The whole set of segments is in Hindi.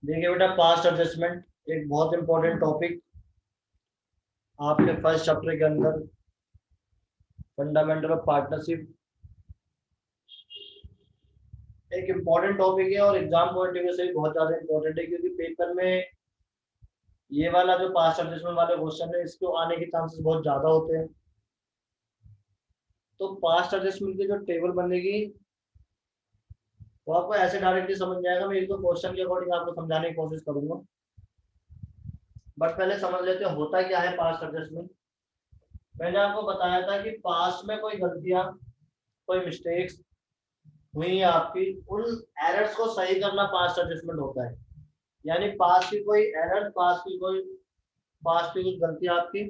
देखिए बेटा, पास्ट एडजस्टमेंट एक बहुत इंपॉर्टेंट टॉपिक आपके फर्स्ट चैप्टर के अंदर, फंडामेंटल ऑफ पार्टनरशिप, एक इम्पॉर्टेंट टॉपिक है और एग्जाम पॉइंट ऑफ व्यू से भी बहुत ज्यादा इंपॉर्टेंट है, क्योंकि पेपर में ये वाला जो पास्ट एडजस्टमेंट वाले क्वेश्चन है इसको आने के चांसेस बहुत ज्यादा होते हैं। तो पास्ट एडजस्टमेंट की जो टेबल बनेगी वो आपको ऐसे डायरेक्टली समझ में आएगा। मैं एक दो क्वेश्चन के अकॉर्डिंग आपको समझाने की कोशिश करूंगा, बट पहले समझ लेते हैं होता क्या है पास्ट एडजस्टमेंट। मैंने आपको बताया था कि पास्ट में कोई गलतियां, कोई मिस्टेक्स हुई है आपकी, उन एरर्स को सही करना पास्ट एडजस्टमेंट होता है। यानी पास्ट की कोई एरर, पास्ट की कुछ गलतियां आपकी,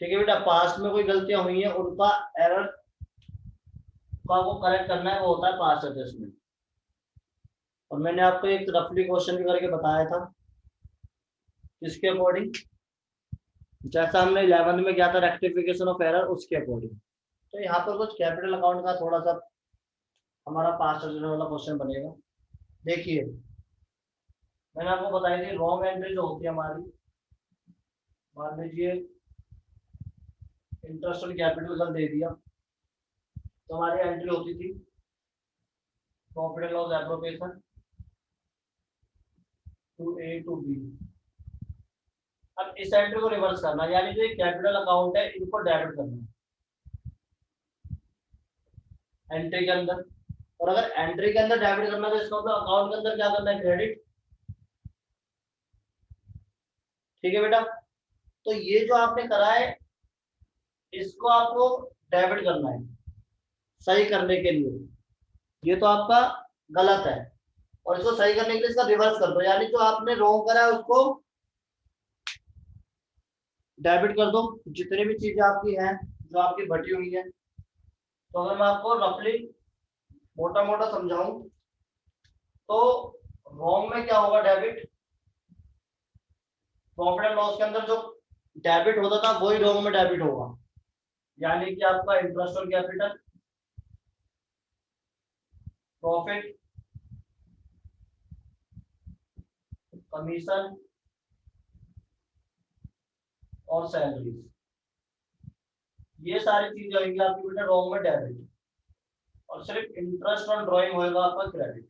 ठीक है बेटा, पास्ट में कोई गलतियां हुई है उनका एरर को आपको करेक्ट करना है, वो होता है पास्ट एडजस्टमेंट। और मैंने आपको एक रफली क्वेश्चन भी करके बताया था, किसके अकॉर्डिंग, जैसा हमने 11th में किया था रेक्टिफिकेशन ऑफ एरर, उसके अकॉर्डिंग। तो यहाँ पर कुछ कैपिटल अकाउंट का थोड़ा सा हमारा पास्ट एडजस्टमेंट वाला क्वेश्चन बनेगा। देखिए, मैंने आपको बताई थी रॉन्ग एंट्री जो होती है हमारी, मान लीजिए इंटरेस्ट और कैपिटल कल दे दिया, तो हमारी एंट्री होती थी profit and loss appropriation to A to B. अब इस एंट्री को रिवर्स करना, यानी जो कैपिटल अकाउंट है इनको डेबिट करना एंट्री के अंदर। और अगर एंट्री के अंदर डेबिट करना तो इसका मतलब अकाउंट के अंदर क्या करना है, क्रेडिट। ठीक है बेटा, तो ये जो आपने करा है इसको आपको डेबिट करना है सही करने के लिए। ये तो आपका गलत है, और इसको सही करने के लिए इसका रिवर्स कर दो, यानी जो आपने रॉन्ग करा है उसको डेबिट कर दो। जितनी भी चीजें आपकी हैं जो आपकी बटी हुई है, तो अगर मैं आपको रफली मोटा मोटा समझाऊं तो रॉन्ग में क्या होगा, डेबिट। प्रॉफिट एंड लॉस के अंदर जो डेबिट होता था वही रॉन्ग में डेबिट होगा, यानी कि आपका interest on capital, profit, commission और सैलरीज, ये सारी चीजें होंगी आपकी बेटा रॉन्ग में डेबिट, और सिर्फ इंटरेस्ट ऑन ड्रॉइंग होगा आपका क्रेडिट।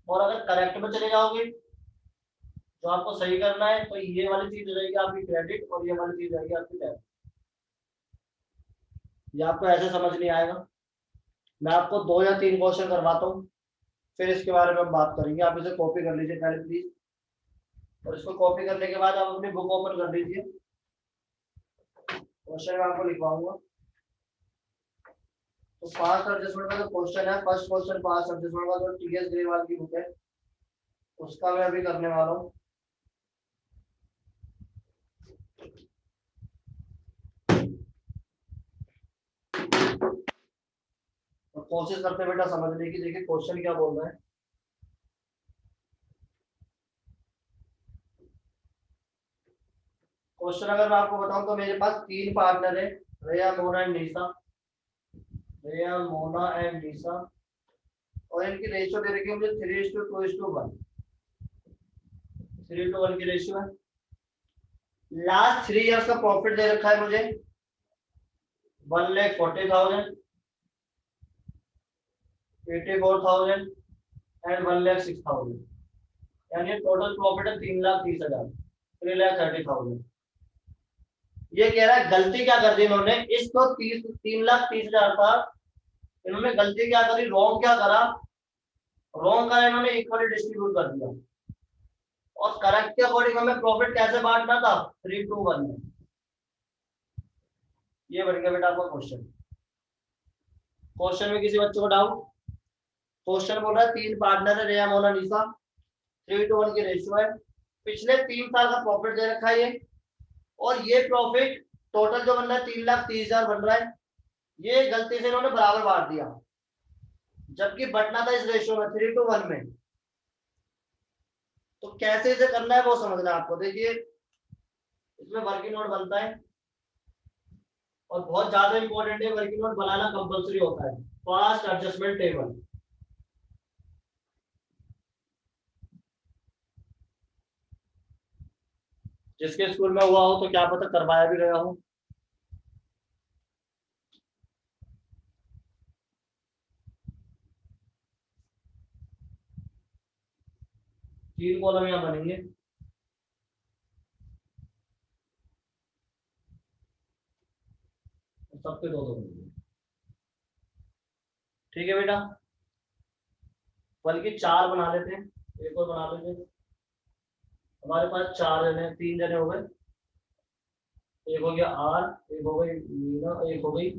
और अगर करेक्ट में चले जाओगे, जो आपको सही करना है, तो ये वाली चीज हो जाएगी आपकी क्रेडिट और ये वाली चीज रहेगी आपकी डेबिट। ये आपको ऐसे समझ नहीं आएगा। मैं आपको 2 या 3 क्वेश्चन करवाता हूँ, फिर इसके बारे में हम बात करेंगे। आप इसे कॉपी कर लीजिए पहले प्लीज, और इसको कॉपी करने के बाद आप अपनी बुक ओपन कर लीजिए। क्वेश्चन मैं आपको लिखवाऊंगा। तो पास्ट एडजस्टमेंट का जो क्वेश्चन है, फर्स्ट क्वेश्चन पास्ट एडजस्टमेंट का जो टीएस ग्रेवाल की बुक है उसका मैं अभी करने वाला हूँ। तो कोशिश करते बेटा समझने की। देखिए क्वेश्चन क्या बोल रहा है। क्वेश्चन अगर मैं आपको बताऊं तो मेरे पास 3 पार्टनर है, रेया, मोना एंड निशा। रेया, मोना एंड निशा, और इनकी रेशियो दे रखी है मुझे 3:2:1। 3:1 की रेशियो है। लास्ट 3 ईयर्स का प्रॉफिट दे रखा है मुझे 1,40,000, 84,000 एंड 1,06,000। यानी टोटल प्रॉफिट है 3,30,000, 3,30,000। ये कह रहा है गलती क्या कर दी इन्होंने, इसको 3,30,000 था, इन्होंने गलती क्या करी, रॉन्ग क्या करा, रॉन्ग करा इन्होंने इक्वली डिस्ट्रीब्यूट कर दिया। और करेक्ट के अकॉर्डिंग हमें प्रॉफिट कैसे बांटना था, 3:1 में। ये बढ़ गया बेटा आपका क्वेश्चन। क्वेश्चन में किसी बच्चे को डाउट? क्वेश्चन बोल रहा है 3 पार्टनर है, रेया, मोना, निशा, 3:1 की रेशियो है, पिछले 3 साल का प्रॉफिट दे रखा है ये, और ये प्रॉफिट टोटल जो बन रहा है 3,30,000 बन रहा है। ये गलती से इन्होंने बराबर बांट दिया, जबकि बटना था इस रेशियो में 3:1 में। तो कैसे इसे करना है वो समझना है आपको। देखिए इसमें वर्किंग नोट बनता है, और बहुत ज्यादा इंपॉर्टेंट है, वर्किंग नोट बनाना कंपलसरी होता है। फास्ट एडजस्टमेंट टेबल, जिसके स्कूल में हुआ हो तो क्या पता करवाया भी गया हो। तीन कॉलम यहाँ बनेंगे, सबके दो दो बनेंगे। ठीक है बेटा, बल्कि चार बना लेते हैं, एक और बना लेते हैं। हमारे पास चार जने, तीन जने हो गए। एक हो गया आर, एक हो गई मीना, एक हो गई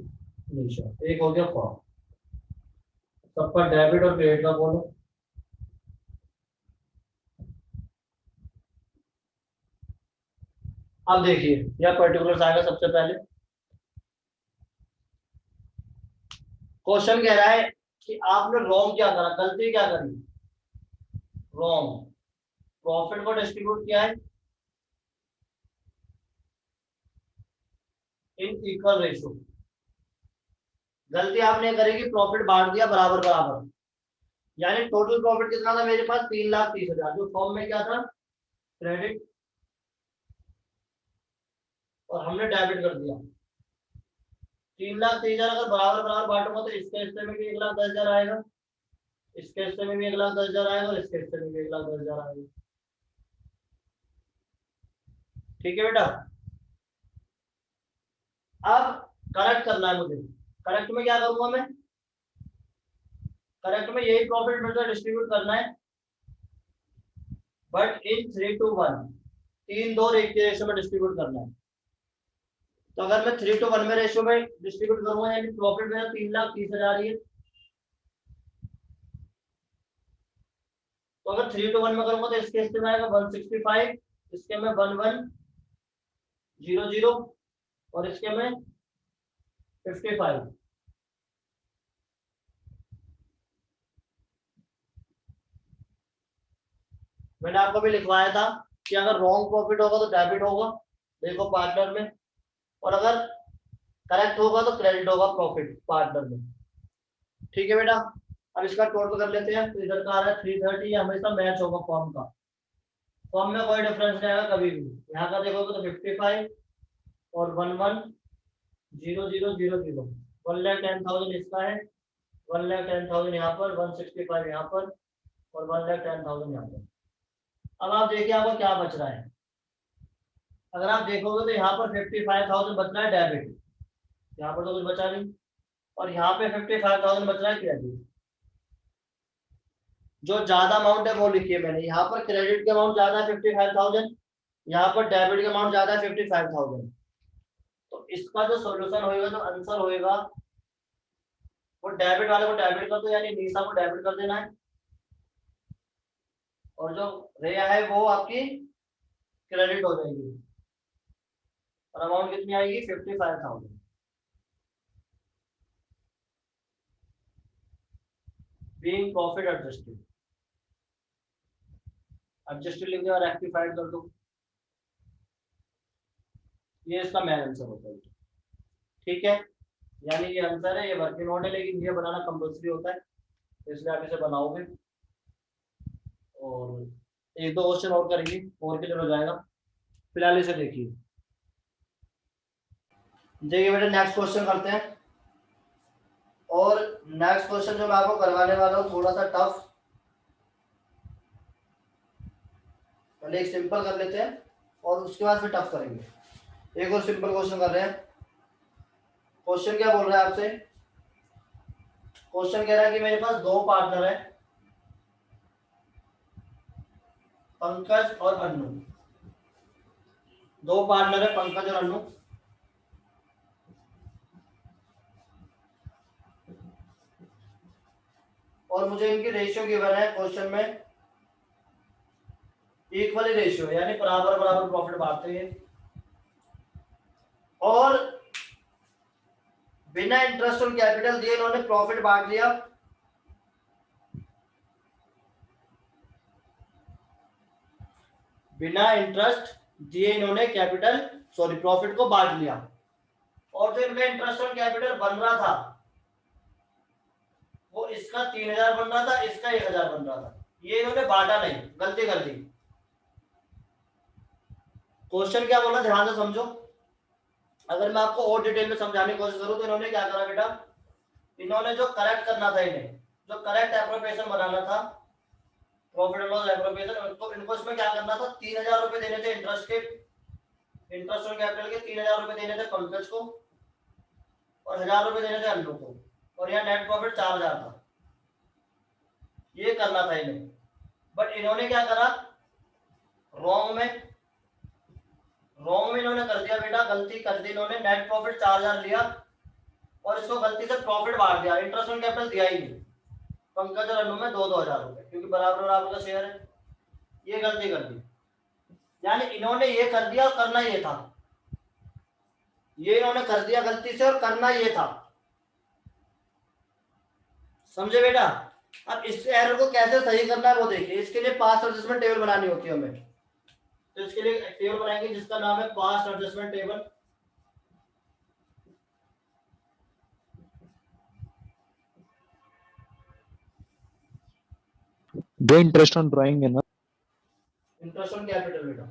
निशा, एक हो गया फॉर्म। सबका डेबिट और क्रेडिट का बोलो। अब देखिए यह पर्टिकुलर आएगा सबसे पहले। क्वेश्चन कह रहा है कि आपने रॉन्ग क्या करा, गलती क्या करी, रॉन्ग। प्रॉफिट को डिस्ट्रीब्यूट किया है इन इक्वल रेशियो। गलती आपने करी कि प्रॉफिट बांट दिया बराबर बराबर, यानी टोटल प्रॉफिट कितना था मेरे पास, 3,30,000, जो फॉर्म में क्या था, क्रेडिट, और हमने डेबिट कर दिया। 3,30,000 अगर बराबर बराबर बांटूंगा तो इसके हिस्से में भी 1,10,000 आएगा, इसके हिस्से में भी 1,10,000 आएगा, और इसके हिस्से में भी 1,10,000 आएगा। ठीक है बेटा, अब करेक्ट करना है मुझे। करेक्ट में क्या करूंगा मैं, करेक्ट में यही प्रॉफिट मिलकर डिस्ट्रीब्यूट करना है, बट इन 3:1, 3:2 रेशियो में डिस्ट्रीब्यूट करना है। तो अगर मैं 3:1 में रेशियो में डिस्ट्रीब्यूट करूंगा, यानी प्रॉफिट मेरा 3,30,000 ही है। तो अगर 3:1 में करूंगा तो इसके हिस्से में आएगा 165, इसके में 1100, और इसके में 55। मैंने आपको भी लिखवाया था कि अगर रॉन्ग प्रॉफिट होगा तो डेबिट होगा, देखो पार्टनर में, और अगर करेक्ट होगा तो क्रेडिट होगा प्रॉफिट पार्टनर में। ठीक है बेटा, अब इसका टोटल कर लेते हैं। तो इधर का आ रहा है 330, हमेशा मैच होगा फॉर्म का, फॉर्म में कोई डिफरेंस नहीं आएगा कभी भी। यहाँ का देखोगे तो 55 और 110000, 1,10,000 इसका है, 1,10,000 यहाँ पर, 165 यहाँ पर, और 1,10,000 यहाँ पर। अब आप देखिए आपको क्या बच रहा है। अगर आप देखोगे तो यहाँ पर 55,000 बच रहा है डेबिट, यहाँ पर तो कुछ बचा नहीं, और यहाँ पे 55,000 बच रहा है क्रेडिट। जो ज्यादा अमाउंट है वो लिखिए मैंने, यहाँ पर क्रेडिट का अमाउंट ज्यादा है 55,000, यहाँ पर डेबिट का अमाउंट ज्यादा है 55,000। तो इसका जो सोल्यूशन होगा, जो आंसर होगा, वो डेबिट वाले को डेबिट कर दो, यानी निशा को डेबिट कर देना है, और जो रेया है वो आपकी क्रेडिट हो जाएगी, और अमाउंट कितनी आएगी, 55,000। बीइंग प्रॉफिट एडजस्टेड, एडजस्टेड लिख दिया और रेक्टिफाइड कर दो। ये इसका मेन आंसर होता है। ठीक है, यानी ये आंसर है, ये वर्किंग नोट है, लेकिन ये बनाना कंपल्सरी होता है, तो इसलिए आप इसे बनाओगे। और एक दो क्वेश्चन और करेंगे और क्लियर हो जाएगा। फिलहाल इसे देखिए। देखिए बेटा, नेक्स्ट क्वेश्चन करते हैं। और नेक्स्ट क्वेश्चन जो मैं आपको करवाने वाला हूँ थोड़ा सा टफ, पहले एक सिंपल कर लेते हैं और उसके बाद फिर टफ करेंगे। एक और सिंपल क्वेश्चन कर रहे हैं। क्वेश्चन क्या बोल रहा है आपसे, क्वेश्चन कह रहा है कि मेरे पास दो पार्टनर है, पंकज और अन्नू। दो पार्टनर है, पंकज और अन्नू। और मुझे इनकी रेशियो गिवन है क्वेश्चन में, इक्वली रेशियो, यानी बराबर बराबर प्रॉफिट बांटते हैं, और बिना इंटरेस्ट और कैपिटल दिए इन्होंने प्रॉफिट बांट लिया। बिना इंटरेस्ट दिए इन्होंने कैपिटल, सॉरी, प्रॉफिट को बांट लिया। और जो इनका इंटरेस्ट ऑन कैपिटल बन रहा था वो इसका 3000 बन रहा था, इसका 1000 बन रहा था। ये इन्होंने बांटा नहीं, गलती कर दी। क्वेश्चन क्या बोला ध्यान से समझो। अगर मैं आपको और डिटेल में समझाने की कोशिश करूं तो इन्होंने क्या करा बेटा, इन्होंने जो करेक्ट करना था, इन्हें जो करेक्ट एप्रोप्रिएशन बनाना था, प्रॉफिट एंड लॉस एप्रोप्रिएशन, तो इनको इसमें क्या करना था, 3000 रुपए देने थे इंटरेस्ट के, इंटरेस्ट ऑन कैपिटल के 3000 रुपए देने थे पंकज को और 1000 रुपए देने थे अन्नू को, और यहाँ नेट प्रॉफिट 4000 था। ये करना था इन्हें, बट इन्होंने क्या करा, रॉन्ग में इन्होंने कर दिया बेटा, गलती कर दी इन्होंने। नेट प्रॉफिट 4000 लिया और इसको गलती से प्रॉफिट बांट दिया, इंटरेस्ट ऑन कैपिटल दिया ही नहीं पंकज और अन्नू में 2-2000 रुपए, क्योंकि बराबर बराबर का शेयर है। ये गलती कर दी, यानी इन्होंने ये कर दिया और करना ये था, ये इन्होंने कर दिया गलती से और करना ये था। समझे बेटा। अब इस एरर को कैसे सही करना है वो देखिए। इसके लिए पास्ट एडजस्टमेंट टेबल बनानी होती है हमें, तो इसके लिए टेबल बनाएंगे जिसका नाम है पास्ट एडजस्टमेंट टेबल। जो इंटरेस्ट ऑन ड्राइंग है ना, इंटरेस्ट ऑन कैपिटल बेटा,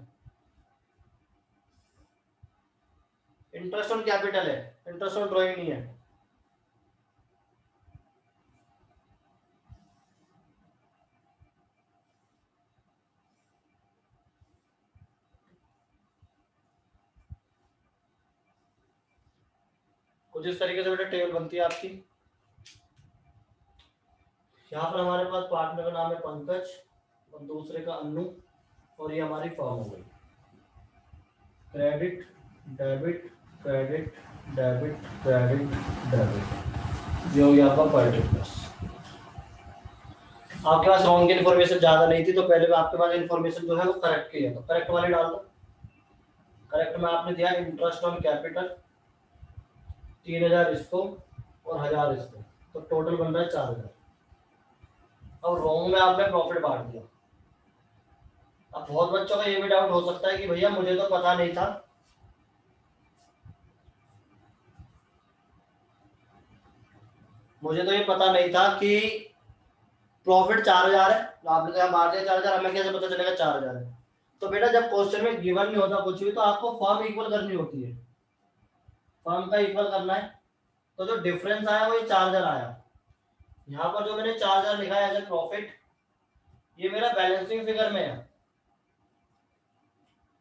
इंटरेस्ट ऑन कैपिटल है, इंटरेस्ट ऑन ड्राइंग नहीं है। कुछ इस तरीके से बेटा टेबल बनती है आपकी। यहाँ पर हमारे पास पार्टनर का नाम है पंकज और दूसरे का अन्नू, और ये हमारी फॉर्म हो गई, credit debit credit debit credit debit, ये हो गया आपका पर्टिकुलर्स। आपके पास रॉन्ग की इन्फॉर्मेशन ज्यादा नहीं थी, तो पहले में आपके पास इन्फॉर्मेशन जो है वो करेक्ट की है, तो करेक्ट वाले डाल दो। करेक्ट में आपने दिया इंटरेस्ट ऑन कैपिटल 3000 इसको और 1000 इसको, तो टोटल बन रहा है 4000। अब रॉन्ग में आपने प्रॉफिट बांट दिया। अब बहुत बच्चों का ये भी डाउट हो सकता है कि भैया मुझे तो पता नहीं था, मुझे तो ये पता नहीं था कि प्रॉफिट 4000 है, तो आपने कहा बांट दिया 4000, हमें कैसे पता चलेगा 4000 है। तो बेटा जब क्वेश्चन में गिवन नहीं होता कुछ भी, तो आपको फॉर्म इक्वल करनी होती है, फॉर्म का इक्वल करना है। तो जो डिफरेंस आया वो ये 4000 आया। यहाँ पर जो मैंने 4000 लिखा है एज ए प्रॉफिट, ये मेरा बैलेंसिंग फिगर में है,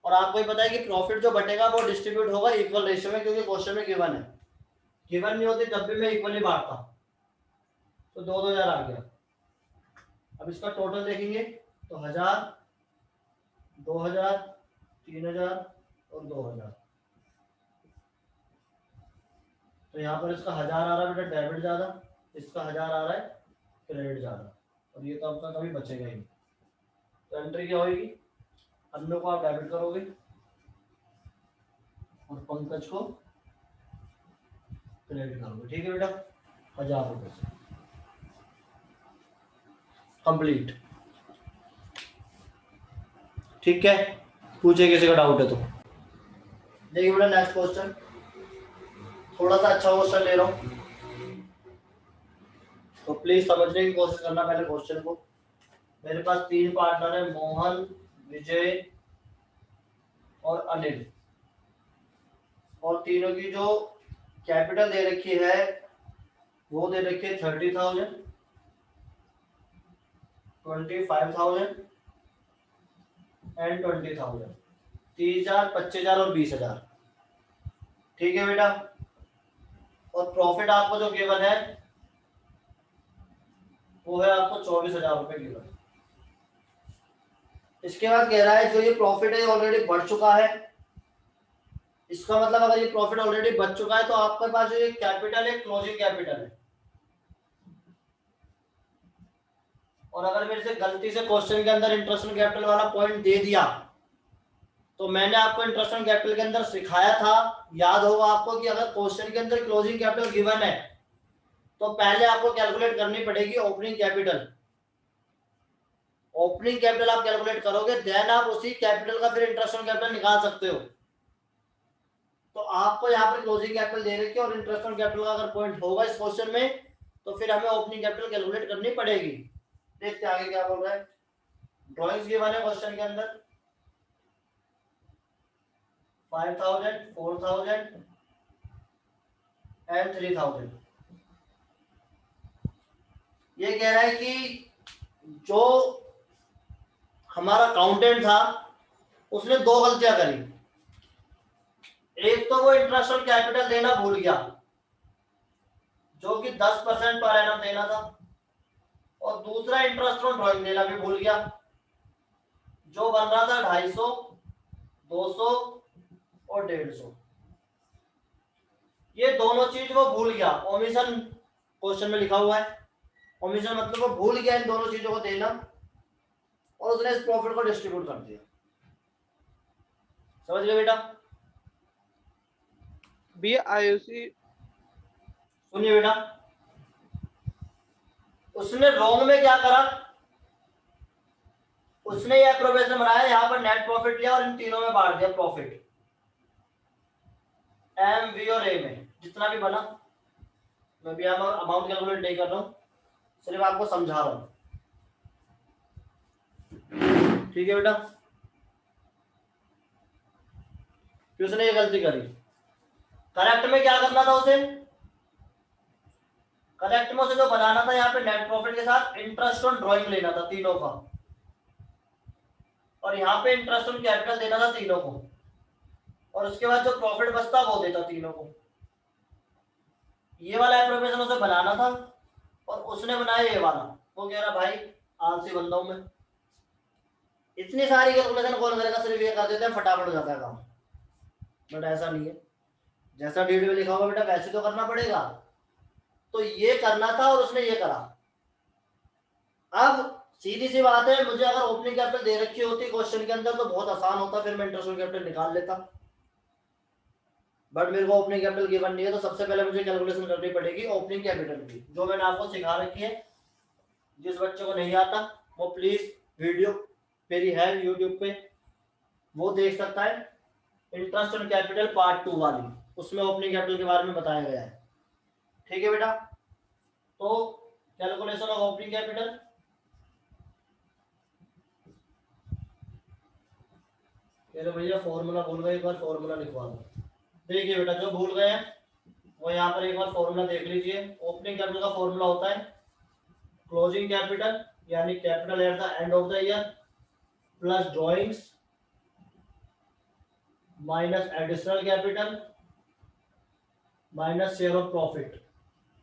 और आपको ही पता है कि प्रॉफिट जो बटेगा वो डिस्ट्रीब्यूट होगा इक्वल रेशियो में, क्योंकि क्वेश्चन में गिवन है। गिवन नहीं होती तब भी मैं इक्वली बांटता, तो 2000 आ गया। अब इसका टोटल देखेंगे तो 1000 2000 3000 और 2000, तो यहाँ पर इसका 1000 आ रहा है बेटा डेबिट ज्यादा, इसका 1000 आ रहा है क्रेडिट ज्यादा, और ये तो आपका कभी बचेगा ही। तो एंट्री क्या होगी, अन्नू को आप डेबिट करोगे और पंकज को क्रेडिट करोगे, ठीक है बेटा। 1000 रुपए से कंप्लीट, ठीक है। पूछे किसी का डाउट है तो देखिए बेटा नेक्स्ट क्वेश्चन, थोड़ा सा अच्छा क्वेश्चन ले रहा हूँ, तो प्लीज समझने की कोशिश करना पहले क्वेश्चन को। मेरे पास 3 पार्टनर है, मोहन, विजय और अनिल, और तीनों की जो कैपिटल दे रखी है वो दे रखी है 30,000, 25,000 एंड 20,000, 30,000 25,000 और 20,000, ठीक है बेटा। और प्रॉफिट आपको जो गिवन है वो है आपको 24,000 रुपए गिवन। इसके बाद कह रहा है जो ये प्रॉफिट है ऑलरेडी बढ़ चुका है, इसका मतलब अगर ये प्रॉफिट ऑलरेडी बच चुका है तो आपके पास जो ये कैपिटल है क्लोजिंग कैपिटल है। और अगर मेरे से गलती से क्वेश्चन के अंदर इंटरेस्ट ऑन कैपिटल वाला पॉइंट दे दिया, तो मैंने आपको इंटरेस्ट ऑन कैपिटल के अंदर सिखाया था, याद होगा आपको, कि अगर क्वेश्चन के अंदर क्लोजिंग कैपिटल गिवन है तो पहले आपको कैलकुलेट करनी पड़ेगी ओपनिंग कैपिटल। ओपनिंग कैपिटल आप कैलकुलेट करोगे, देन आप उसी कैपिटल का फिर इंटरेस्ट ऑन कैपिटल निकाल सकते हो। तो आपको यहाँ पर क्लोजिंग कैपिटल दे रखी है और इंटरेस्ट ऑन कैपिटल का अगर पॉइंट होगा इस क्वेश्चन में तो फिर हमें ओपनिंग कैपिटल कैलकुलेट करनी पड़ेगी। देखते हैं आगे क्या बोल रहा है। ड्रॉइंग्स गिवन है क्वेश्चन के अंदर 5000, 4000 एंड 3000। ये कह रहा है कि जो हमारा अकाउंटेंट था उसने दो गलतियां करी। एक तो वो इंटरेस्ट ऑन कैपिटल देना भूल गया जो कि 10% पर एनम देना था, और दूसरा इंटरेस्ट ऑन ड्राइंग देना भी भूल गया जो बन रहा था 250, 200 और 150। ये दोनों चीज वो भूल गया, ओमिशन क्वेश्चन में लिखा हुआ है। ओमिशन मतलब वो भूल गया इन दोनों चीजों को देना और उसने इस प्रॉफिट को डिस्ट्रीब्यूट कर दिया। समझ गए बेटा? भैया आईओसी सुनिए बेटा, उसने रॉन्ग में क्या करा, उसने यह प्रोविजन बनाया यहाँ पर नेट प्रॉफिट लिया और इन तीनों में बांट दिया प्रॉफिट, एम वी और ए में जितना भी बना। मैं भी अमाउंट कैलकुलेट नहीं कर रहा हूँ, सिर्फ आपको समझा रहा हूँ। ठीक है बेटा? फिर उसने ये गलती करी। करेक्ट में क्या करना था उसे? करेक्ट में उसे जो बनाना था यहाँ पे नेट प्रॉफिट के साथ इंटरेस्ट ऑन ड्राइंग लेना था तीनों का, और यहाँ पे इंटरेस्ट ऑन कैपिटल देना था तीनों को, और उसके बाद जो प्रॉफिट बचता वो देता तीनों को। ये वाला एप्रोप्रिएशन उसे बनाना था और उसने बनाया ये वाला। वो कह रहा भाई आलसी बंदा हूं मैं, इतनी सारी कैलकुलेशन कौन करेगा, सिर्फ ये कर देते हैं फटाफट हो जाता है काम। बट ऐसा नहीं है, जैसा डीडी में लिखा होगा बेटा वैसे तो करना पड़ेगा। तो ये करना था और उसने ये करा। अब सीधी सी बात है, मुझे अगर ओपनिंग कैपिटल दे रखी होती क्वेश्चन के अंदर तो बहुत आसान होता, फिर मैं इंटरेस्ट कैपिटल निकाल लेता। बट मेरे को ओपनिंग कैपिटल गिवन नहीं है, तो सबसे पहले मुझे कैलकुलेशन करनी पड़ेगी ओपनिंग कैपिटल की, जो मैंने आपको सिखा रखी है। जिस बच्चे को नहीं आता वो प्लीज वीडियो मेरी है यूट्यूब पे, वो देख सकता है। इंटरेस्ट ऑन कैपिटल पार्ट 2 वाली, उसमें ओपनिंग कैपिटल के बारे में बताया गया है। ठीक है बेटा? तो कैलकुलेशन ऑफ ओपनिंग कैपिटल, चलो भैया फॉर्मूला भूल गए, एक बार फॉर्मूला लिखवा दो। देखिए बेटा जो भूल गए हैं वो यहाँ पर एक बार फॉर्मूला देख लीजिए। ओपनिंग कैपिटल का फॉर्मूला होता है क्लोजिंग कैपिटल यानी capital at the end of the year plus drawings minus additional capital minus share of profit,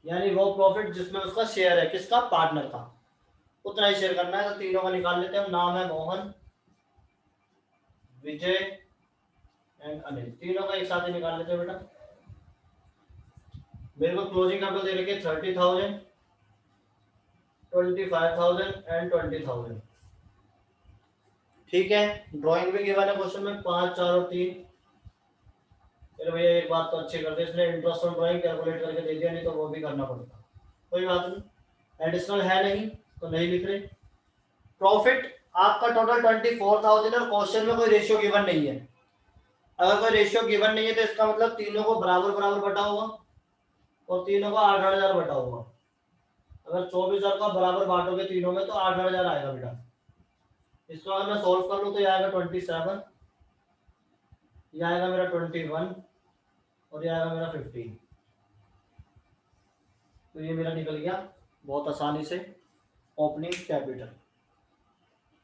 यानी वो प्रॉफिट जिसमें उसका शेयर है, किसका? पार्टनर का, उतना ही शेयर करना है। तो तीनों का निकाल लेते हैं। नाम है मोहन, विजय एंड अनिल, तीनों का एक साथ ही निकाल लेते हैं बेटा। मेरे को क्लोजिंग कैपिटल दे रखी है 30,000, 25,000 एंड 20,000। ठीक है? ड्राइंग भी गिवन है क्वेश्चन में 5, 4 और 3। चलो भैया एक बात तो अच्छी कर दे, इसने इंटरेस्ट ऑन ड्राइंग कैलकुलेट करके दे दिया, नहीं तो वो भी करना पड़ता। कोई बात नहीं, एडिशनल है नहीं तो नहीं लिख रहे। प्रॉफिट आपका टोटल 24,000 और क्वेश्चन में कोई रेशियो गिवन नहीं है। अगर कोई रेशियो गिवन नहीं है तो इसका मतलब तीनों को बराबर बराबर बटा होगा और तीनों को 8,000 बटा होगा। अगर 24,000 का बराबर बांटोगे तीनों में तो 8,000 आएगा बेटा। इसको अगर मैं सॉल्व कर लूँ तो ये आएगा 27, ये आएगा मेरा 21 और ये आएगा मेरा 15। तो ये मेरा निकल गया बहुत आसानी से ओपनिंग कैपिटल।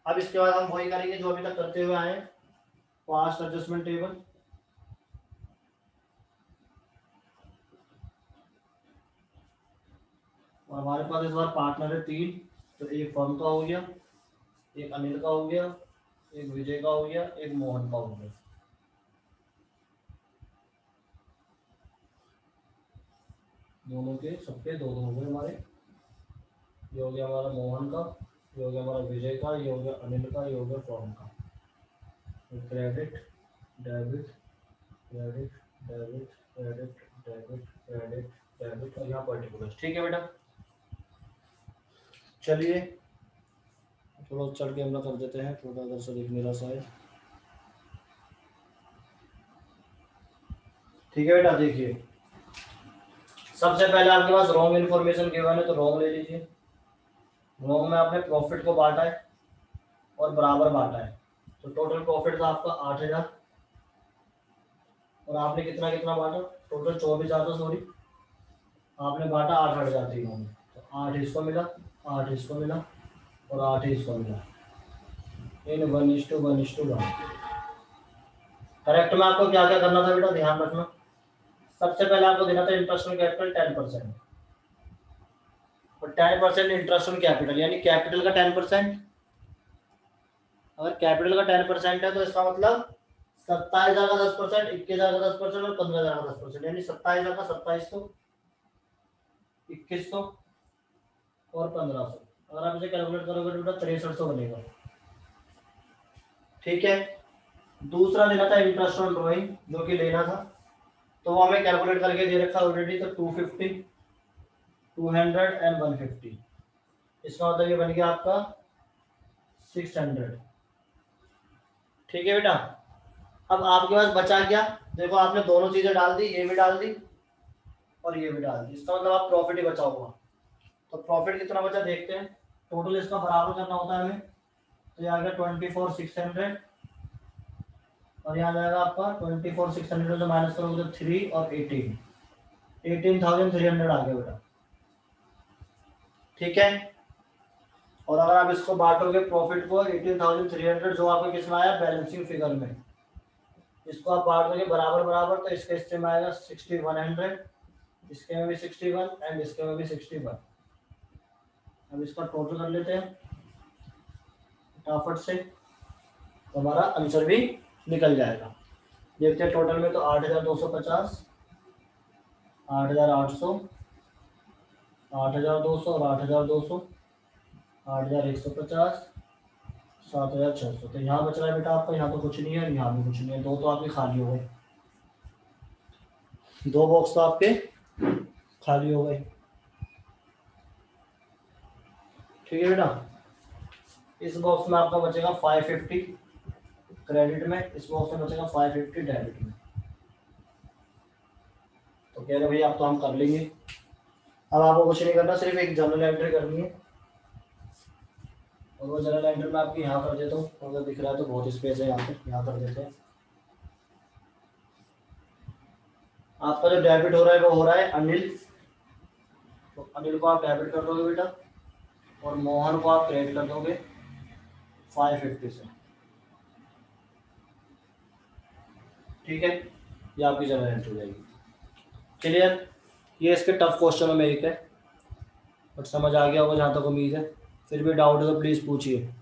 अब इसके बाद हम वही करेंगे जो अभी तक करते हुए आए, पास्ट एडजस्टमेंट टेबल। और हमारे पास इस बार पार्टनर है 3, तो एक फर्म का हो गया, एक अनिल का हो गया, एक विजय का हो गया, एक मोहन का हो गया। दोनों के सबके दो हो गए हमारे। ये हो गया हमारा मोहन का, ये हो गया हमारा विजय का, ये हो गया अनिल का, ये हो गया फॉर्म का। Credit debit credit debit credit debit credit debit और यहाँ पर्टिकुलर। ठीक है बेटा? चलिए थोड़ा चढ़ के हम लोग कर देते हैं, थोड़ा अगर से दिख मेरा शायद। ठीक है बेटा, देखिए सबसे पहले आपके पास रॉन्ग इन्फॉर्मेशन गिवन है तो रॉन्ग ले लीजिए। रॉन्ग में आपने प्रॉफिट को बांटा है और बराबर बांटा है, तो टोटल प्रॉफिट था आपका 8,000 और आपने कितना कितना बांटा, टोटल 24,000 था, सॉरी आपने बांटा 8,000 तीनों में, तो 8 इसको मिला, 8 इसको मिला और 8 इसको मिला, इन 1:1:1। करेक्ट में आपको क्या क्या करना था बेटा, ध्यान रखना। सबसे पहले आपको देना था इंटरेस्ट ऑन कैपिटल 10%, और 10% इंटरेस्ट ऑन कैपिटल, यानी कैपिटल का 10%। अगर कैपिटल का 10% है तो इसका मतलब 27,000 का 10%, 21,000 का 10% और 15,000 का 10%, यानी 27,000 का 2700, 2100 और 1500। अगर आप इसे कैलकुलेट करोगे तो बेटा 6300 बनेगा। ठीक है, दूसरा लेना था इंटरेस्ट ऑन ड्रॉइंग, जो कि लेना था, तो वो हमें कैलकुलेट करके दे रखा ऑलरेडी, तो 250, 200 एंड 150। इसका मतलब ये बन गया आपका 600। ठीक है बेटा, अब आपके पास बचा क्या, देखो आपने दोनों चीजें डाल दी, ये भी डाल दी और ये भी डाल दी, इसका मतलब आप प्रॉफिट ही बचा हुआ। तो प्रॉफिट कितना बचा देखते हैं, टोटल इसका बराबर करना होता है हमें, तो ये आ गया 24,600 और यहाँ जाएगा आपका 24,600 से माइनस करोगे तो 3 और 18,300 आ गया बेटा। ठीक है, और अगर आप इसको बांटोगे प्रॉफिट को 18,300 जो आपको किसमें आया बैलेंसिंग फिगर में, इसको आप बांट दोगे बराबर बराबर, तो इसके हिस्से में आएगा 6,100, इसके में भी 61 एंड इसके में भी 61। अब इसका टोटल कर लेते हैं फटाफट से, तो हमारा आंसर भी निकल जाएगा। देखते हैं टोटल में, तो 8,250, 8,800, 8,200 और 8,200, 8,150, 7,600। तो यहाँ बच रहा है बेटा आपका, यहाँ तो कुछ नहीं है, यहाँ भी कुछ नहीं है, दो तो आपके खाली हो गए, दो बॉक्स तो आपके खाली हो गए। ठीक है बेटा, इस बॉक्स में आपका बचेगा 550 क्रेडिट में, इस बॉक्स में बचेगा 550 डेबिट में। तो कह रहे भैया आप तो हम कर लेंगे। अब आपको कुछ नहीं करना, सिर्फ एक जर्नल एंट्री करनी है, और वो जर्नल एंट्री में आपकी यहाँ कर देता हूँ, अगर दिख रहा है तो बहुत स्पेस है यहाँ पे, यहाँ कर देते हैं। आपका जो डेबिट हो रहा है वो हो रहा है अनिल, तो अनिल को आप डेबिट कर दोगे बेटा, और मोहन को आप क्रेडिट कर दोगे 550 से। ठीक है, ये आपकी जर्नल एंट्री हो जाएगी। क्लियर, ये इसके टफ क्वेश्चनों में एक है, बट समझ आ गया होगा जहाँ तक उम्मीद है। फिर भी डाउट है तो प्लीज़ पूछिए।